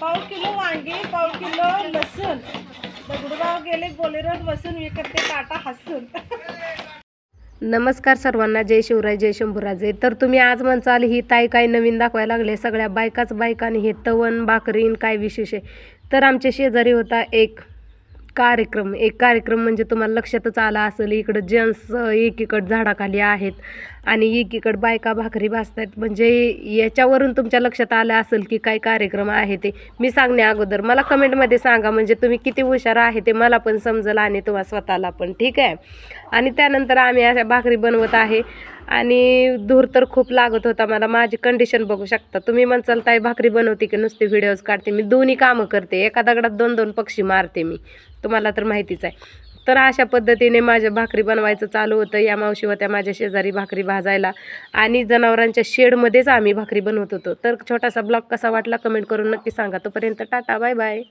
पाव किलो वांगी, पाव किलो लसूण. दगडूराव गेले बोलेरोत बसून विकते टाटा हसून. नमस्कार सर्वांना, जय शिवराय, जय शंभूराजे. तर तुम्ही आज म्हणसाल ही ताई काय नवीन दाखवायला लागले, सगळ्या बायकाच बायकांनी हे तवण भाकरीन काय विशेष आहे. तर आमच्या शेजारी होता एक कार्यक्रम म्हणजे तुम्हाला लक्षातच आला असेल. इकडं जेंट्स एकीकडं झाडाखाली आहेत आणि एकीकडं बायका भाकरी भाजतात. म्हणजे याच्यावरून तुमच्या लक्षात आलं असेल की काय कार्यक्रम आहे ते. मी सांगण्या अगोदर मला कमेंटमध्ये सांगा, म्हणजे तुम्ही किती हुशार आहे ते मला पण समजेल आणि तुम्हाला स्वतःला पण, ठीक आहे. आणि त्यानंतर आम्ही अशा भाकरी बनवत आहे आणि धूर तर खूप लागत होता मला. माझी कंडिशन बघू शकता तुम्ही. म्हणसाल ताई भाकरी बनवते की नुसते व्हिडिओज काढते. मी दोन्ही कामं करते, एका दगडात दोन दोन पक्षी मारते मी, तुम्हाला तर माहितीच आहे. तर अशा पद्धतीने माझ्या भाकरी बनवायचं चालू होतं. या मावशी होत्या माझ्या शेजारी भाकरी भाजायला आणि जनावरांच्या शेडमध्येच आम्ही भाकरी बनवत होतो. तर छोटासा ब्लॉग कसा वाटला कमेंट करून नक्की सांगा. तोपर्यंत टाटा, बाय बाय.